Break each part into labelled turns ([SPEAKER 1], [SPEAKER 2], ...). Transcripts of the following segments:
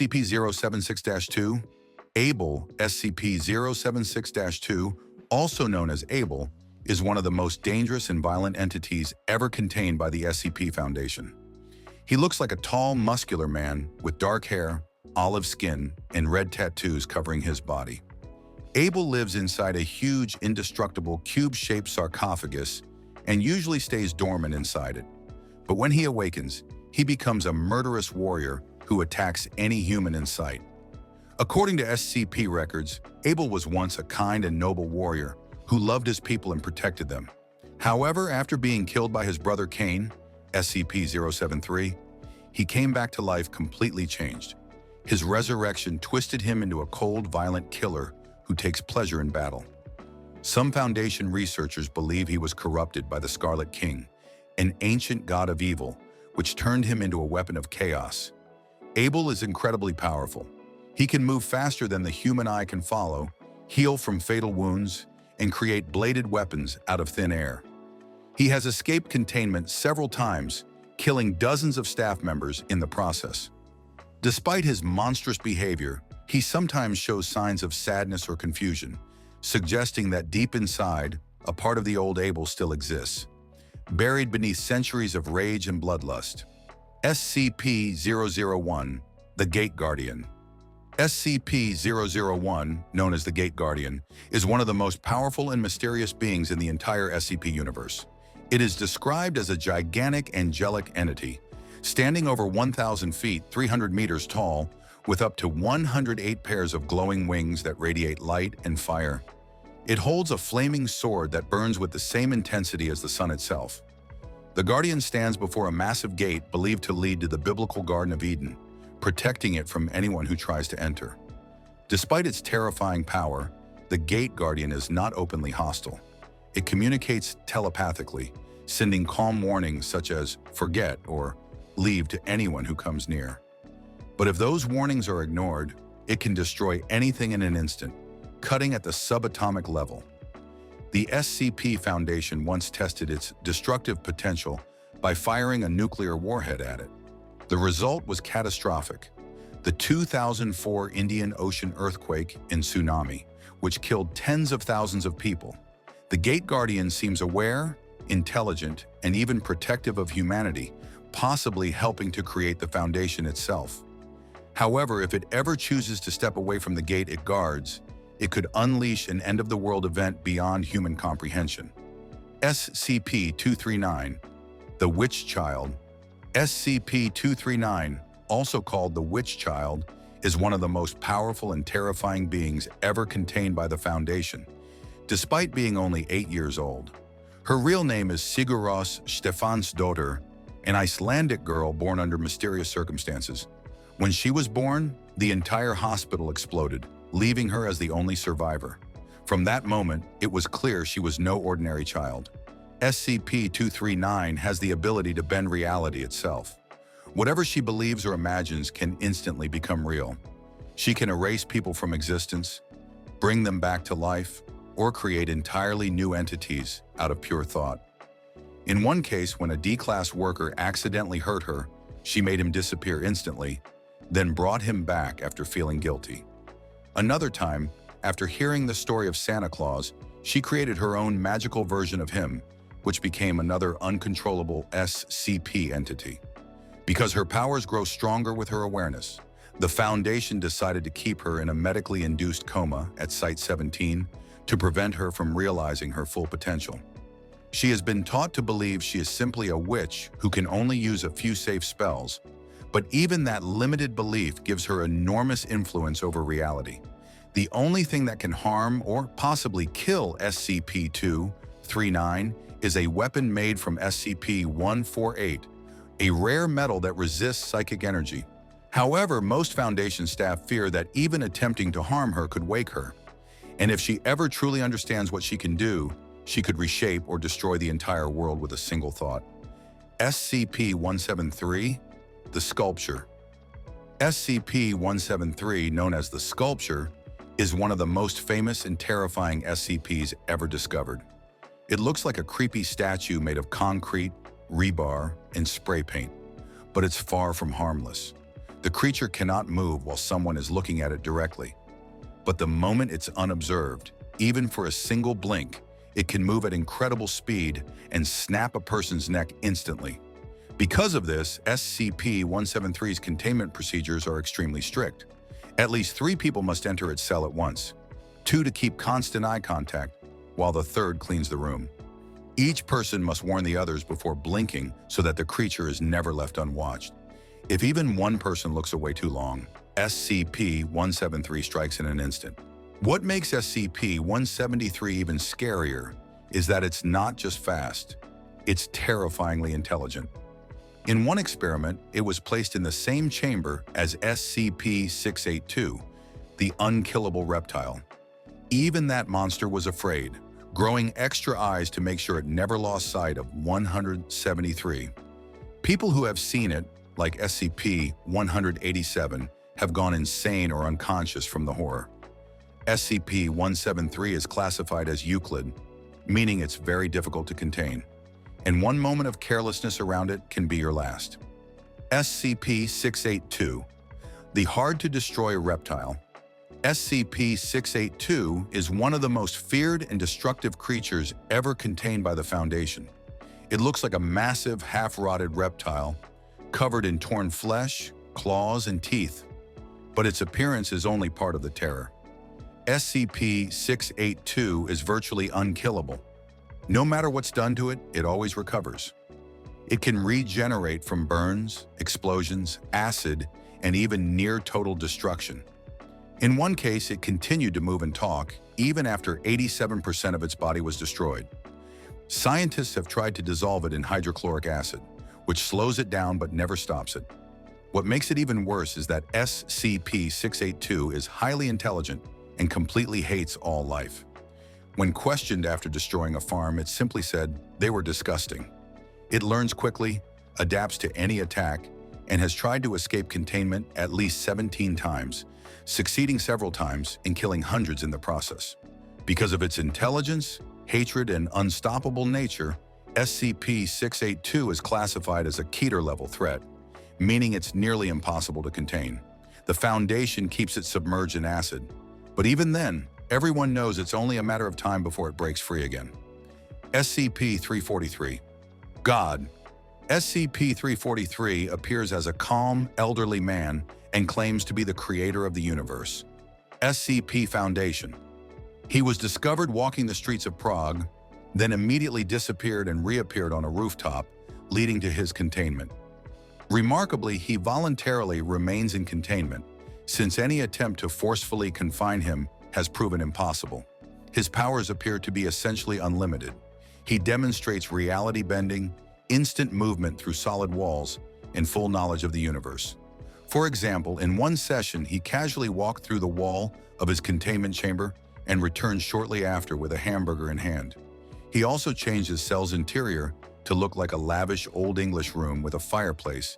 [SPEAKER 1] SCP-076-2, Abel SCP-076-2, also known as Abel, is one of the most dangerous and violent entities ever contained by the SCP Foundation. He looks like a tall, muscular man with dark hair, olive skin, and red tattoos covering his body. Abel lives inside a huge, indestructible, cube-shaped sarcophagus and usually stays dormant inside it. But when he awakens, he becomes a murderous warrior who attacks any human in sight. According to SCP records, Abel was once a kind and noble warrior who loved his people and protected them. However, after being killed by his brother Cain, SCP-073, he came back to life completely changed. His resurrection twisted him into a cold, violent killer who takes pleasure in battle. Some Foundation researchers believe he was corrupted by the Scarlet King, an ancient god of evil, which turned him into a weapon of chaos. Abel is incredibly powerful. He can move faster than the human eye can follow, heal from fatal wounds, and create bladed weapons out of thin air. He has escaped containment several times, killing dozens of staff members in the process. Despite his monstrous behavior, he sometimes shows signs of sadness or confusion, suggesting that deep inside, a part of the old Abel still exists, buried beneath centuries of rage and bloodlust. SCP-001, the Gate Guardian. SCP-001, known as the Gate Guardian, is one of the most powerful and mysterious beings in the entire SCP universe. It is described as a gigantic angelic entity, standing over 1,000 feet, 300 meters tall, with up to 108 pairs of glowing wings that radiate light and fire. It holds a flaming sword that burns with the same intensity as the sun itself. The Guardian stands before a massive gate believed to lead to the biblical Garden of Eden, protecting it from anyone who tries to enter. Despite its terrifying power, the Gate Guardian is not openly hostile. It communicates telepathically, sending calm warnings such as "forget" or "leave" to anyone who comes near. But if those warnings are ignored, it can destroy anything in an instant, cutting at the subatomic level. The SCP Foundation once tested its destructive potential by firing a nuclear warhead at it. The result was catastrophic. The 2004 Indian Ocean earthquake and tsunami, which killed tens of thousands of people. The Gate Guardian seems aware, intelligent, and even protective of humanity, possibly helping to create the Foundation itself. However, if it ever chooses to step away from the gate it guards, it could unleash an end-of-the-world event beyond human comprehension. SCP-239, the Witch Child. SCP-239, also called the Witch Child, is one of the most powerful and terrifying beings ever contained by the Foundation, despite being only 8 years old. Her real name is Siguros Stefansdóttir, an Icelandic girl born under mysterious circumstances. When she was born, the entire hospital exploded, leaving her as the only survivor. From that moment, it was clear she was no ordinary child. SCP-239 has the ability to bend reality itself. Whatever she believes or imagines can instantly become real. She can erase people from existence, bring them back to life, or create entirely new entities out of pure thought. In one case, when a D-class worker accidentally hurt her, she made him disappear instantly, then brought him back after feeling guilty. Another time, after hearing the story of Santa Claus, she created her own magical version of him, which became another uncontrollable SCP entity. Because her powers grow stronger with her awareness, the Foundation decided to keep her in a medically induced coma at Site-17 to prevent her from realizing her full potential. She has been taught to believe she is simply a witch who can only use a few safe spells, but even that limited belief gives her enormous influence over reality. The only thing that can harm or possibly kill SCP-239 is a weapon made from SCP-148, a rare metal that resists psychic energy. However, most Foundation staff fear that even attempting to harm her could wake her. And if she ever truly understands what she can do, she could reshape or destroy the entire world with a single thought. SCP-173, the Sculpture. SCP-173, known as the Sculpture, is one of the most famous and terrifying SCPs ever discovered. It looks like a creepy statue made of concrete, rebar, and spray paint, but it's far from harmless. The creature cannot move while someone is looking at it directly. But the moment it's unobserved, even for a single blink, it can move at incredible speed and snap a person's neck instantly. Because of this, SCP-173's containment procedures are extremely strict. At least 3 people must enter its cell at once, 2 to keep constant eye contact, while the third cleans the room. Each person must warn the others before blinking so that the creature is never left unwatched. If even one person looks away too long, SCP-173 strikes in an instant. What makes SCP-173 even scarier is that it's not just fast, it's terrifyingly intelligent. In one experiment, it was placed in the same chamber as SCP-682, the unkillable reptile. Even that monster was afraid, growing extra eyes to make sure it never lost sight of 173. People who have seen it, like SCP-187, have gone insane or unconscious from the horror. SCP-173 is classified as Euclid, meaning it's very difficult to contain, and one moment of carelessness around it can be your last. SCP-682, the hard-to-destroy reptile. SCP-682 is one of the most feared and destructive creatures ever contained by the Foundation. It looks like a massive, half-rotted reptile, covered in torn flesh, claws, and teeth. But its appearance is only part of the terror. SCP-682 is virtually unkillable. No matter what's done to it, it always recovers. It can regenerate from burns, explosions, acid, and even near total destruction. In one case, it continued to move and talk, even after 87% of its body was destroyed. Scientists have tried to dissolve it in hydrochloric acid, which slows it down but never stops it. What makes it even worse is that SCP-682 is highly intelligent and completely hates all life. When questioned after destroying a farm, it simply said they were disgusting. It learns quickly, adapts to any attack, and has tried to escape containment at least 17 times, succeeding several times in killing hundreds in the process. Because of its intelligence, hatred, and unstoppable nature, SCP-682 is classified as a Keter-level threat, meaning it's nearly impossible to contain. The Foundation keeps it submerged in acid, but even then, everyone knows it's only a matter of time before it breaks free again. SCP-343. God. SCP-343 appears as a calm, elderly man and claims to be the creator of the universe. SCP Foundation. He was discovered walking the streets of Prague, then immediately disappeared and reappeared on a rooftop, leading to his containment. Remarkably, he voluntarily remains in containment, since any attempt to forcefully confine him has proven impossible. His powers appear to be essentially unlimited. He demonstrates reality bending, instant movement through solid walls, and full knowledge of the universe. For example, in one session, he casually walked through the wall of his containment chamber and returned shortly after with a hamburger in hand. He also changed his cell's interior to look like a lavish Old English room with a fireplace,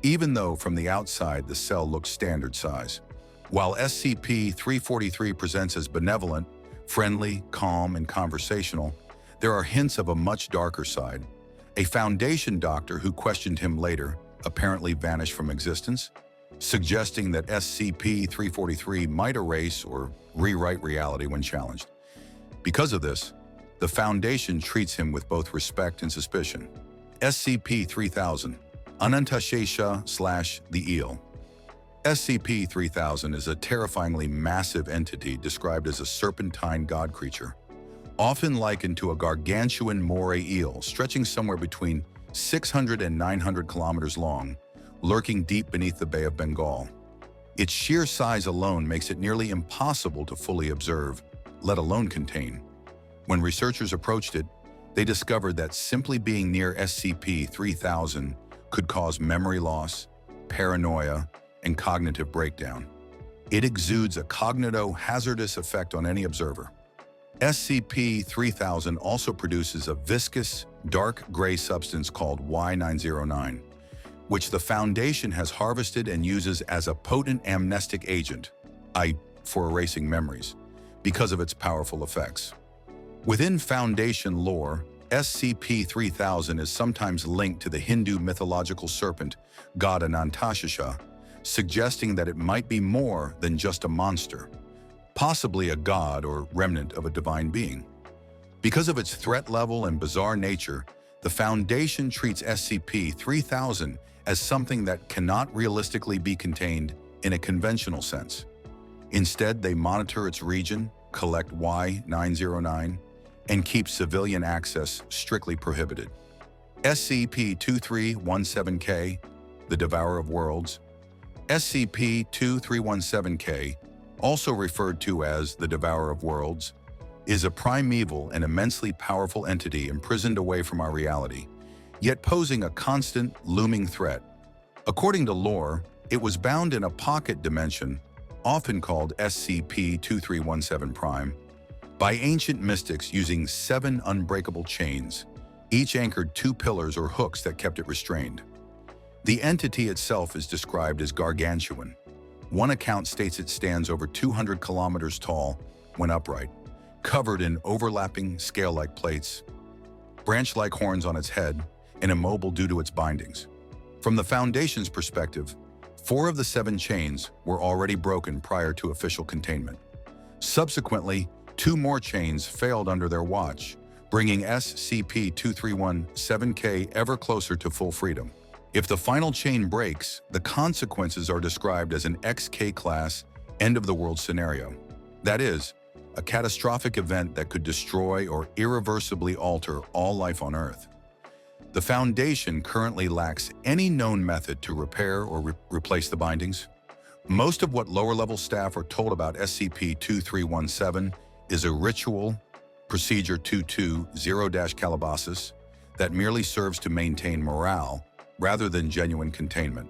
[SPEAKER 1] even though from the outside the cell looked standard size. While SCP-343 presents as benevolent, friendly, calm, and conversational, there are hints of a much darker side. A Foundation doctor who questioned him later apparently vanished from existence, suggesting that SCP-343 might erase or rewrite reality when challenged. Because of this, the Foundation treats him with both respect and suspicion. SCP-3000, Anantashesha/the Eel. SCP-3000 is a terrifyingly massive entity described as a serpentine god creature, often likened to a gargantuan moray eel stretching somewhere between 600 and 900 kilometers long, lurking deep beneath the Bay of Bengal. Its sheer size alone makes it nearly impossible to fully observe, let alone contain. When researchers approached it, they discovered that simply being near SCP-3000 could cause memory loss, paranoia, and cognitive breakdown. It exudes a cognito-hazardous effect on any observer. SCP-3000 also produces a viscous, dark gray substance called Y909, which the Foundation has harvested and uses as a potent amnestic agent, for erasing memories, because of its powerful effects. Within Foundation lore, SCP-3000 is sometimes linked to the Hindu mythological serpent god Anantashesha, suggesting that it might be more than just a monster, possibly a god or remnant of a divine being. Because of its threat level and bizarre nature, the Foundation treats SCP-3000 as something that cannot realistically be contained in a conventional sense. Instead, they monitor its region, collect Y-909, and keep civilian access strictly prohibited. SCP-2317-K, the Devourer of Worlds. SCP-2317-K, also referred to as the Devourer of Worlds, is a primeval and immensely powerful entity imprisoned away from our reality, yet posing a constant, looming threat. According to lore, it was bound in a pocket dimension, often called SCP-2317-Prime, by ancient mystics using 7 unbreakable chains, each anchored 2 pillars or hooks that kept it restrained. The entity itself is described as gargantuan. One account states it stands over 200 kilometers tall when upright, covered in overlapping scale-like plates, branch-like horns on its head, and immobile due to its bindings. From the Foundation's perspective, 4 of the 7 chains were already broken prior to official containment. Subsequently, 2 more chains failed under their watch, bringing SCP-2317-K ever closer to full freedom. If the final chain breaks, the consequences are described as an XK-class end-of-the-world scenario. That is, a catastrophic event that could destroy or irreversibly alter all life on Earth. The Foundation currently lacks any known method to repair or replace the bindings. Most of what lower-level staff are told about SCP-2317 is a ritual, Procedure 220-Calabasas, that merely serves to maintain morale rather than genuine containment.